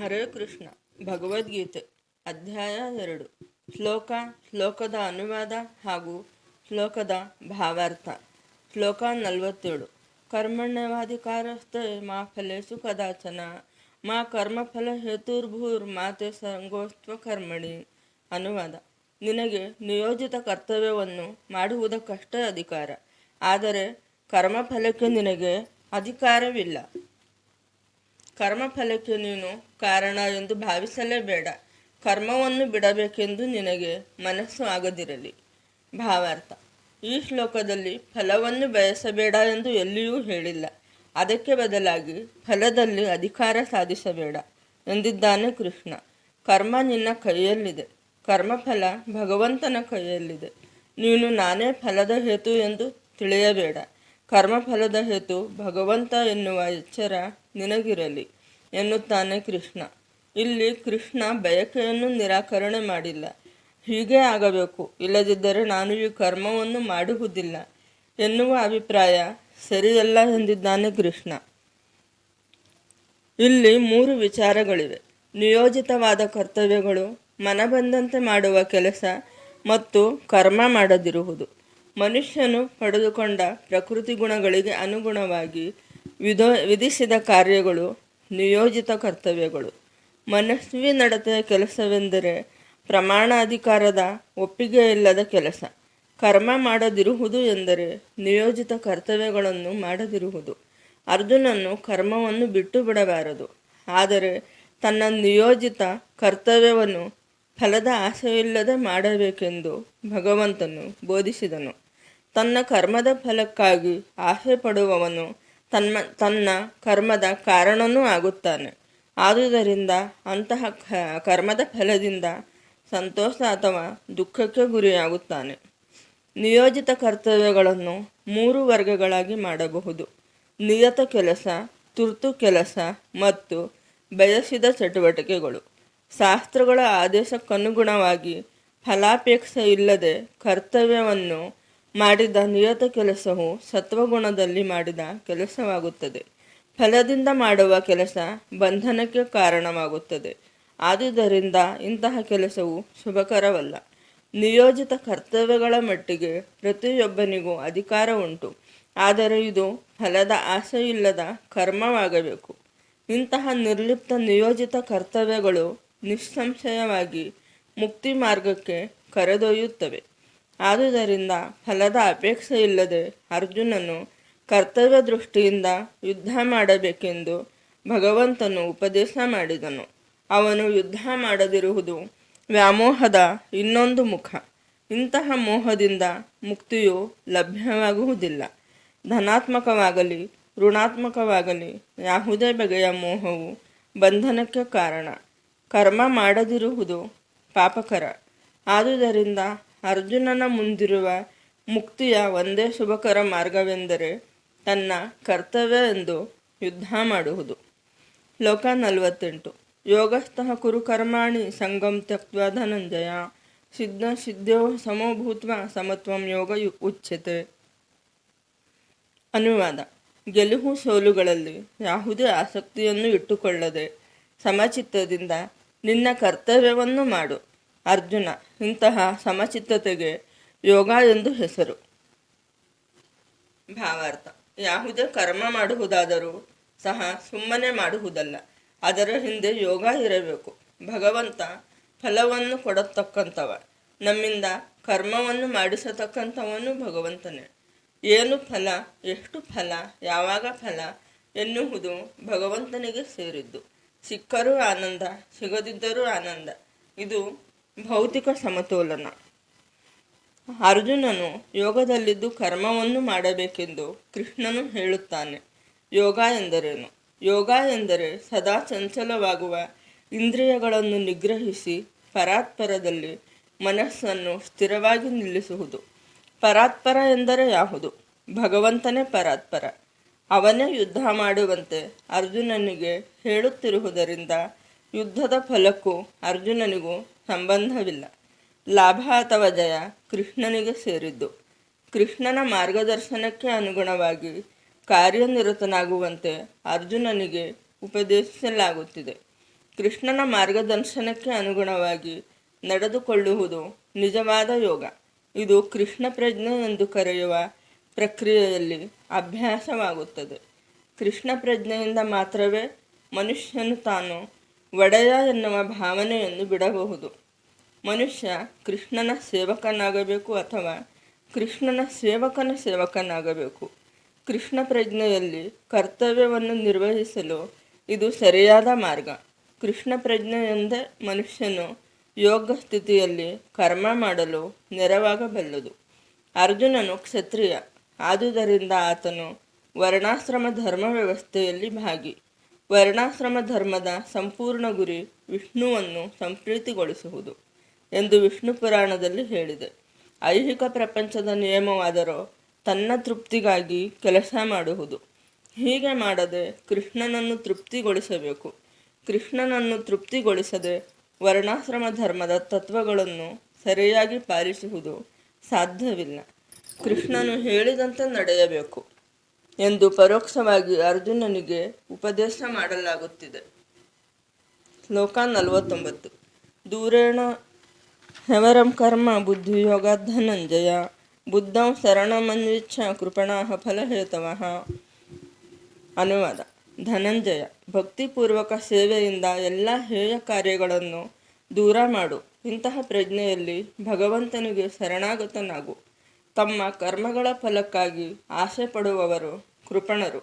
ಹರೇ ಕೃಷ್ಣ. ಭಗವದ್ಗೀತೆ ಅಧ್ಯಾಯ 2. ಶ್ಲೋಕದ ಅನುವಾದ ಹಾಗೂ ಶ್ಲೋಕದ ಭಾವಾರ್ಥ. ಶ್ಲೋಕ 47. ಕರ್ಮಣ್ಯವಾಧಿಕಾರಸ್ಥೆ ಮಾ ಫಲೇಸು ಕದಾಚನ ಮಾ ಕರ್ಮಫಲ ಹೇತುರ್ಭೂರ್ಮಾತೆ ಸಂಗೋಸ್ತ್ವ ಕರ್ಮಣಿ. ಅನುವಾದ: ನಿನಗೆ ನಿಯೋಜಿತ ಕರ್ತವ್ಯವನ್ನು ಮಾಡುವುದಕ್ಕಷ್ಟೇ ಅಧಿಕಾರ, ಆದರೆ ಕರ್ಮಫಲಕ್ಕೆ ನಿನಗೆ ಅಧಿಕಾರವಿಲ್ಲ. ಕರ್ಮಫಲಕ್ಕೆ ನೀನು ಕಾರಣ ಎಂದು ಭಾವಿಸಲೇಬೇಡ. ಕರ್ಮವನ್ನು ಬಿಡಬೇಕೆಂದು ನಿನಗೆ ಮನಸ್ಸು ಆಗದಿರಲಿ. ಭಾವಾರ್ಥ: ಈ ಶ್ಲೋಕದಲ್ಲಿ ಫಲವನ್ನು ಬಯಸಬೇಡ ಎಂದು ಎಲ್ಲಿಯೂ ಹೇಳಿಲ್ಲ. ಅದಕ್ಕೆ ಬದಲಾಗಿ ಫಲದಲ್ಲಿ ಅಧಿಕಾರ ಸಾಧಿಸಬೇಡ ಎಂದಿದ್ದಾನೆ ಕೃಷ್ಣ. ಕರ್ಮ ನಿನ್ನ ಕೈಯಲ್ಲಿದೆ, ಕರ್ಮಫಲ ಭಗವಂತನ ಕೈಯಲ್ಲಿದೆ. ನೀನು ನಾನೇ ಫಲದ ಹೇತು ಎಂದು ತಿಳಿಯಬೇಡ. ಕರ್ಮಫಲದ ಹೇತು ಭಗವಂತ ಎನ್ನುವ ಎಚ್ಚರ ನಿನಗಿರಲಿ ಎನ್ನುತ್ತಾನೆ ಕೃಷ್ಣ. ಇಲ್ಲಿ ಕೃಷ್ಣ ಬಯಕೆಯನ್ನು ನಿರಾಕರಣೆ ಮಾಡಿಲ್ಲ. ಹೀಗೆ ಆಗಬೇಕು, ಇಲ್ಲದಿದ್ದರೆ ನಾನು ಈ ಕರ್ಮವನ್ನು ಮಾಡುವುದಿಲ್ಲ ಎನ್ನುವ ಅಭಿಪ್ರಾಯ ಸರಿಯಲ್ಲ ಎಂದಿದ್ದಾನೆ ಕೃಷ್ಣ. ಇಲ್ಲಿ 3 ವಿಚಾರಗಳಿವೆ: ನಿಯೋಜಿತವಾದ ಕರ್ತವ್ಯಗಳು, ಮನಬಂದಂತೆ ಮಾಡುವ ಕೆಲಸ ಮತ್ತು ಕರ್ಮ ಮಾಡದಿರುವುದು. ಮನುಷ್ಯನು ಪಡೆದುಕೊಂಡ ಪ್ರಕೃತಿ ಗುಣಗಳಿಗೆ ಅನುಗುಣವಾಗಿ ವಿಧಿಸಿದ ಕಾರ್ಯಗಳು ನಿಯೋಜಿತ ಕರ್ತವ್ಯಗಳು. ಮನಸ್ವಿ ನಡತೆಯ ಕೆಲಸವೆಂದರೆ ಪ್ರಮಾಣಾಧಿಕಾರದ ಒಪ್ಪಿಗೆ ಇಲ್ಲದ ಕೆಲಸ. ಕರ್ಮ ಮಾಡದಿರುವುದು ಎಂದರೆ ನಿಯೋಜಿತ ಕರ್ತವ್ಯಗಳನ್ನು ಮಾಡದಿರುವುದು. ಅರ್ಜುನನು ಕರ್ಮವನ್ನು ಬಿಟ್ಟು ಬಿಡಬಾರದು, ಆದರೆ ತನ್ನ ನಿಯೋಜಿತ ಕರ್ತವ್ಯವನ್ನು ಫಲದ ಆಸೆಯಿಲ್ಲದೆ ಮಾಡಬೇಕೆಂದು ಭಗವಂತನು ಬೋಧಿಸಿದನು. ತನ್ನ ಕರ್ಮದ ಫಲಕ್ಕಾಗಿ ಆಸೆ ಪಡುವವನು ತನ್ನ ಕರ್ಮದ ಕಾರಣನೂ ಆಗುತ್ತಾನೆ. ಆದುದರಿಂದ ಅಂತಹ ಕರ್ಮದ ಫಲದಿಂದ ಸಂತೋಷ ಅಥವಾ ದುಃಖಕ್ಕೆ ಗುರಿಯಾಗುತ್ತಾನೆ. ನಿಯೋಜಿತ ಕರ್ತವ್ಯಗಳನ್ನು 3 ವರ್ಗಗಳಾಗಿ ಮಾಡಬಹುದು: ನಿಯತ ಕೆಲಸ, ತುರ್ತು ಕೆಲಸ ಮತ್ತು ಬಯಸಿದ ಚಟುವಟಿಕೆಗಳು. ಶಾಸ್ತ್ರಗಳ ಆದೇಶಕ್ಕನುಗುಣವಾಗಿ ಫಲಾಪೇಕ್ಷೆ ಇಲ್ಲದೆ ಕರ್ತವ್ಯವನ್ನು ಮಾಡಿದ ನಿಯತ ಕೆಲಸವು ಸತ್ವಗುಣದಲ್ಲಿ ಮಾಡಿದ ಕೆಲಸವಾಗುತ್ತದೆ. ಫಲದಿಂದ ಮಾಡುವ ಕೆಲಸ ಬಂಧನಕ್ಕೆ ಕಾರಣವಾಗುತ್ತದೆ. ಆದುದರಿಂದ ಇಂತಹ ಕೆಲಸವು ಶುಭಕರವಲ್ಲ. ನಿಯೋಜಿತ ಕರ್ತವ್ಯಗಳ ಮಟ್ಟಿಗೆ ಪ್ರತಿಯೊಬ್ಬನಿಗೂ ಅಧಿಕಾರ ಉಂಟು, ಆದರೆ ಇದು ಫಲದ ಆಸೆಯಿಲ್ಲದ ಕರ್ಮವಾಗಬೇಕು. ಇಂತಹ ನಿರ್ಲಿಪ್ತ ನಿಯೋಜಿತ ಕರ್ತವ್ಯಗಳು ನಿಸ್ಸಂಶಯವಾಗಿ ಮುಕ್ತಿ ಮಾರ್ಗಕ್ಕೆ ಕರೆದೊಯ್ಯುತ್ತವೆ. ಆದುದರಿಂದ ಫಲದ ಅಪೇಕ್ಷೆ ಇಲ್ಲದೆ ಅರ್ಜುನನು ಕರ್ತವ್ಯ ದೃಷ್ಟಿಯಿಂದ ಯುದ್ಧ ಮಾಡಬೇಕೆಂದು ಭಗವಂತನು ಉಪದೇಶ ಮಾಡಿದನು. ಅವನು ಯುದ್ಧ ಮಾಡದಿರುವುದು ವ್ಯಾಮೋಹದ ಇನ್ನೊಂದು ಮುಖ. ಇಂತಹ ಮೋಹದಿಂದ ಮುಕ್ತಿಯು ಲಭ್ಯವಾಗುವುದಿಲ್ಲ. ಧನಾತ್ಮಕವಾಗಲಿ ಋಣಾತ್ಮಕವಾಗಲಿ ಯಾವುದೇ ಬಗೆಯ ಮೋಹವು ಬಂಧನಕ್ಕೆ ಕಾರಣ. ಕರ್ಮ ಮಾಡದಿರುವುದು ಪಾಪಕರ. ಆದುದರಿಂದ ಅರ್ಜುನನ ಮುಂದಿರುವ ಮುಕ್ತಿಯ ಒಂದೇ ಶುಭಕರ ಮಾರ್ಗವೆಂದರೆ ತನ್ನ ಕರ್ತವ್ಯ ಎಂದು ಯುದ್ಧ ಮಾಡುವುದು. ಶ್ಲೋಕ 48. ಯೋಗಸ್ಥಃ ಕುರು ಕರ್ಮಾಣಿ ಸಂಗಂ ತ್ಯಕ್ತ್ವಾ ಧನಂಜಯ ಸಿದ್ಧೋ ಸಮೋ ಭೂತ್ವಾ ಸಮತ್ವಂ ಯೋಗ ಉಚ್ಯತೆ. ಅನುವಾದ: ಗೆಲುವು ಸೋಲುಗಳಲ್ಲಿ ಯಾವುದೇ ಆಸಕ್ತಿಯನ್ನು ಇಟ್ಟುಕೊಳ್ಳದೆ ಸಮಚಿತ್ತದಿಂದ ನಿನ್ನ ಕರ್ತವ್ಯವನ್ನು ಮಾಡು. ಅರ್ಜುನ, ಇಂತಹ ಸಮಚಿತ್ತತೆಗೆ ಯೋಗ ಎಂದು ಹೆಸರು. ಭಾವಾರ್ಥ: ಯಾವುದೇ ಕರ್ಮ ಮಾಡುವುದಾದರೂ ಸಹ ಸುಮ್ಮನೆ ಮಾಡುವುದಲ್ಲ, ಅದರ ಹಿಂದೆ ಯೋಗ ಇರಬೇಕು. ಭಗವಂತ ಫಲವನ್ನು ಕೊಡತಕ್ಕಂಥವ. ನಮ್ಮಿಂದ ಕರ್ಮವನ್ನು ಮಾಡಿಸತಕ್ಕಂಥವನು ಭಗವಂತನೇ. ಏನು ಫಲ, ಎಷ್ಟು ಫಲ, ಯಾವಾಗ ಫಲ ಎನ್ನುವುದು ಭಗವಂತನಿಗೆ ಸೇರಿದ್ದು. ಸಿಕ್ಕರೂ ಆನಂದ, ಸಿಗದಿದ್ದರೂ ಆನಂದ. ಇದು ಭೌತಿಕ ಸಮತೋಲನ. ಅರ್ಜುನನು ಯೋಗದಲ್ಲಿದ್ದು ಕರ್ಮವನ್ನು ಮಾಡಬೇಕೆಂದು ಕೃಷ್ಣನು ಹೇಳುತ್ತಾನೆ. ಯೋಗ ಎಂದರೇನು? ಯೋಗ ಎಂದರೆ ಸದಾ ಚಂಚಲವಾಗುವ ಇಂದ್ರಿಯಗಳನ್ನು ನಿಗ್ರಹಿಸಿ ಪರಾತ್ಪರದಲ್ಲಿ ಮನಸ್ಸನ್ನು ಸ್ಥಿರವಾಗಿ ನಿಲ್ಲಿಸುವುದು. ಪರಾತ್ಪರ ಎಂದರೆ ಯಾವುದು? ಭಗವಂತನೇ ಪರಾತ್ಪರ. ಅವನೇ ಯುದ್ಧ ಮಾಡುವಂತೆ ಅರ್ಜುನನಿಗೆ ಹೇಳುತ್ತಿರುವುದರಿಂದ ಯುದ್ಧದ ಫಲಕ್ಕೂ ಅರ್ಜುನನಿಗೂ ಸಂಬಂಧವಿಲ್ಲ. ಲಾಭ ಅಥವಾ ಜಯ ಕೃಷ್ಣನಿಗೆ ಸೇರಿದ್ದು. ಕೃಷ್ಣನ ಮಾರ್ಗದರ್ಶನಕ್ಕೆ ಅನುಗುಣವಾಗಿ ಕಾರ್ಯನಿರತನಾಗುವಂತೆ ಅರ್ಜುನನಿಗೆ ಉಪದೇಶಿಸಲಾಗುತ್ತಿದೆ. ಕೃಷ್ಣನ ಮಾರ್ಗದರ್ಶನಕ್ಕೆ ಅನುಗುಣವಾಗಿ ನಡೆದುಕೊಳ್ಳುವುದು ನಿಜವಾದ ಯೋಗ. ಇದು ಕೃಷ್ಣ ಪ್ರಜ್ಞೆ ಎಂದು ಕರೆಯುವ ಪ್ರಕ್ರಿಯೆಯಲ್ಲಿ ಅಭ್ಯಾಸವಾಗುತ್ತದೆ. ಕೃಷ್ಣ ಪ್ರಜ್ಞೆಯಿಂದ ಮಾತ್ರವೇ ಮನುಷ್ಯನು ತಾನು ಒಡೆಯ ಎನ್ನುವ ಭಾವನೆಯನ್ನು ಬಿಡಬಹುದು. ಮನುಷ್ಯ ಕೃಷ್ಣನ ಸೇವಕನಾಗಬೇಕು ಅಥವಾ ಕೃಷ್ಣನ ಸೇವಕನ ಸೇವಕನಾಗಬೇಕು. ಕೃಷ್ಣ ಪ್ರಜ್ಞೆಯಲ್ಲಿ ಕರ್ತವ್ಯವನ್ನು ನಿರ್ವಹಿಸಲು ಇದು ಸರಿಯಾದ ಮಾರ್ಗ. ಕೃಷ್ಣ ಪ್ರಜ್ಞೆಯೆಂದೇ ಮನುಷ್ಯನು ಯೋಗ ಸ್ಥಿತಿಯಲ್ಲಿ ಕರ್ಮ ಮಾಡಲು ನೆರವಾಗಬಲ್ಲದು. ಅರ್ಜುನನು ಕ್ಷತ್ರಿಯ, ಆದುದರಿಂದ ಆತನು ವರ್ಣಾಶ್ರಮ ಧರ್ಮ ವ್ಯವಸ್ಥೆಯಲ್ಲಿ ಭಾಗಿ. ವರ್ಣಾಶ್ರಮ ಧರ್ಮದ ಸಂಪೂರ್ಣ ಗುರಿ ವಿಷ್ಣುವನ್ನು ಸಂಪ್ರೀತಿಗೊಳಿಸುವುದು ಎಂದು ವಿಷ್ಣು ಪುರಾಣದಲ್ಲಿ ಹೇಳಿದೆ. ಐಹಿಕ ಪ್ರಪಂಚದ ನಿಯಮವಾದರೂ ತನ್ನ ತೃಪ್ತಿಗಾಗಿ ಕೆಲಸ ಮಾಡುವುದು. ಹೀಗೆ ಮಾಡದೆ ಕೃಷ್ಣನನ್ನು ತೃಪ್ತಿಗೊಳಿಸಬೇಕು. ಕೃಷ್ಣನನ್ನು ತೃಪ್ತಿಗೊಳಿಸದೆ ವರ್ಣಾಶ್ರಮ ಧರ್ಮದ ತತ್ವಗಳನ್ನು ಸರಿಯಾಗಿ ಪಾಲಿಸುವುದು ಸಾಧ್ಯವಿಲ್ಲ. ಕೃಷ್ಣನು ಹೇಳಿದಂತೆ ನಡೆಯಬೇಕು ಎಂದು ಪರೋಕ್ಷವಾಗಿ ಅರ್ಜುನನಿಗೆ ಉಪದೇಶ ಮಾಡಲಾಗುತ್ತಿದೆ. ಶ್ಲೋಕ 49. ದೂರೇಣ ಹ್ಯವರಂ ಕರ್ಮ ಬುದ್ಧಿಯೋಗ ಧನಂಜಯ ಬುದ್ಧಂ ಶರಣಮನ್ವಿಚ್ಛ ಕೃಪಣಾಃ ಫಲಹೇತವಃ. ಅನುವಾದ: ಧನಂಜಯ, ಭಕ್ತಿಪೂರ್ವಕ ಸೇವೆಯಿಂದ ಎಲ್ಲ ಹೇಯ ಕಾರ್ಯಗಳನ್ನು ದೂರ ಮಾಡು. ಇಂತಹ ಪ್ರಜ್ಞೆಯಲ್ಲಿ ಭಗವಂತನಿಗೆ ಶರಣಾಗತನಾಗು. ತಮ್ಮ ಕರ್ಮಗಳ ಫಲಕ್ಕಾಗಿ ಆಸೆ ಪಡುವವರು ಕೃಪಣರು.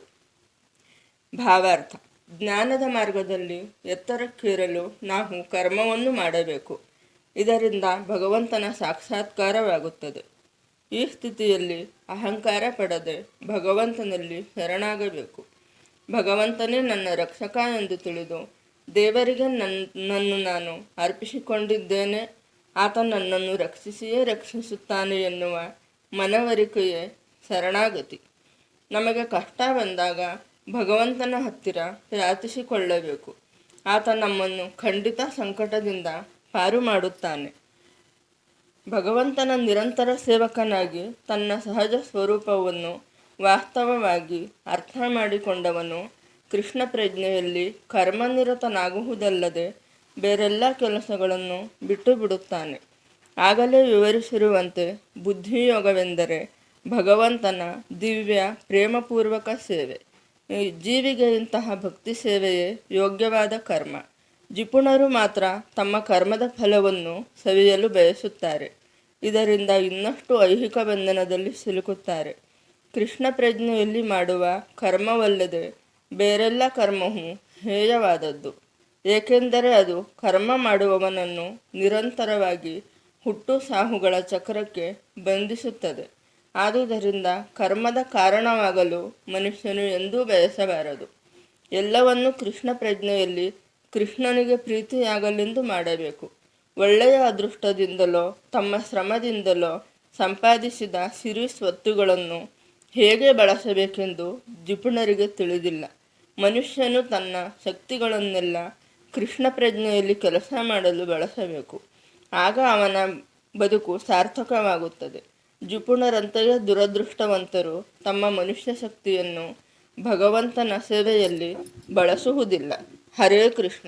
ಭಾವಾರ್ಥ: ಜ್ಞಾನದ ಮಾರ್ಗದಲ್ಲಿ ಎತ್ತರಕ್ಕೇರಲು ನಾವು ಕರ್ಮವನ್ನು ಮಾಡಬೇಕು. ಇದರಿಂದ ಭಗವಂತನ ಸಾಕ್ಷಾತ್ಕಾರವಾಗುತ್ತದೆ. ಈ ಸ್ಥಿತಿಯಲ್ಲಿ ಅಹಂಕಾರ ಪಡದೆ ಭಗವಂತನಲ್ಲಿ ಶರಣಾಗಬೇಕು. ಭಗವಂತನೇ ನನ್ನ ರಕ್ಷಕ ಎಂದು ತಿಳಿದು ದೇವರಿಗೆ ನನ್ನನ್ನು ನಾನು ಅರ್ಪಿಸಿಕೊಂಡಿದ್ದೇನೆ, ಆತ ನನ್ನನ್ನು ರಕ್ಷಿಸಿಯೇ ರಕ್ಷಿಸುತ್ತಾನೆ ಎನ್ನುವ ಮನವರಿಕೆಯೇ ಶರಣಾಗತಿ. ನಮಗೆ ಕಷ್ಟ ಬಂದಾಗ ಭಗವಂತನ ಹತ್ತಿರ ಪ್ರಾರ್ಥಿಸಿಕೊಳ್ಳಬೇಕು. ಆತ ನಮ್ಮನ್ನು ಖಂಡಿತ ಸಂಕಟದಿಂದ ಪಾರು ಮಾಡುತ್ತಾನೆ. ಭಗವಂತನ ನಿರಂತರ ಸೇವಕನಾಗಿ ತನ್ನ ಸಹಜ ಸ್ವರೂಪವನ್ನು ವಾಸ್ತವವಾಗಿ ಅರ್ಥ ಮಾಡಿಕೊಂಡವನು ಕೃಷ್ಣ ಪ್ರಜ್ಞೆಯಲ್ಲಿ ಕರ್ಮನಿರತನಾಗುವುದಲ್ಲದೆ ಬೇರೆಲ್ಲ ಕೆಲಸಗಳನ್ನು ಬಿಟ್ಟು ಬಿಡುತ್ತಾನೆ. ಆಗಲೇ ವಿವರಿಸಿರುವಂತೆ ಬುದ್ಧಿಯೋಗವೆಂದರೆ ಭಗವಂತನ ದಿವ್ಯ ಪ್ರೇಮಪೂರ್ವಕ ಸೇವೆ. ಜೀವಿಗೆ ಇಂತಹ ಭಕ್ತಿ ಸೇವೆಯೇ ಯೋಗ್ಯವಾದ ಕರ್ಮ. ಜಿಪುಣರು ಮಾತ್ರ ತಮ್ಮ ಕರ್ಮದ ಫಲವನ್ನು ಸವಿಯಲು ಬಯಸುತ್ತಾರೆ. ಇದರಿಂದ ಇನ್ನಷ್ಟು ಐಹಿಕ ಬಂಧನದಲ್ಲಿ ಸಿಲುಕುತ್ತಾರೆ. ಕೃಷ್ಣ ಪ್ರಜ್ಞೆಯಲ್ಲಿ ಮಾಡುವ ಕರ್ಮವಲ್ಲದೆ ಬೇರೆಲ್ಲ ಕರ್ಮವು ಹೇಯವಾದದ್ದು. ಏಕೆಂದರೆ ಅದು ಕರ್ಮ ಮಾಡುವವನನ್ನು ನಿರಂತರವಾಗಿ ಹುಟ್ಟು ಸಾಹುಗಳ ಚಕ್ರಕ್ಕೆ ಬಂಧಿಸುತ್ತದೆ. ಆದುದರಿಂದ ಕರ್ಮದ ಕಾರಣವಾಗಲು ಮನುಷ್ಯನು ಎಂದೂ ಬಯಸಬಾರದು. ಎಲ್ಲವನ್ನೂ ಕೃಷ್ಣ ಪ್ರಜ್ಞೆಯಲ್ಲಿ ಕೃಷ್ಣನಿಗೆ ಪ್ರೀತಿಯಾಗಲೆಂದು ಮಾಡಬೇಕು. ಒಳ್ಳೆಯ ಅದೃಷ್ಟದಿಂದಲೋ ತಮ್ಮ ಶ್ರಮದಿಂದಲೋ ಸಂಪಾದಿಸಿದ ಸಿರಿ ಸ್ವತ್ತುಗಳನ್ನು ಹೇಗೆ ಬಳಸಬೇಕೆಂದು ಜಿಪುಣರಿಗೆ ತಿಳಿದಿಲ್ಲ. ಮನುಷ್ಯನು ತನ್ನ ಶಕ್ತಿಗಳನ್ನೆಲ್ಲ ಕೃಷ್ಣ ಪ್ರಜ್ಞೆಯಲ್ಲಿ ಕೆಲಸ ಮಾಡಲು ಬಳಸಬೇಕು. ಆಗ ಅವನ ಬದುಕು ಸಾರ್ಥಕವಾಗುತ್ತದೆ. ಜಿಪುಣರಂತೆಯೇ ದುರದೃಷ್ಟವಂತರು ತಮ್ಮ ಮನುಷ್ಯ ಶಕ್ತಿಯನ್ನು ಭಗವಂತನ ಸೇವೆಯಲ್ಲಿ ಬಳಸುವುದಿಲ್ಲ. ಹರೇ ಕೃಷ್ಣ.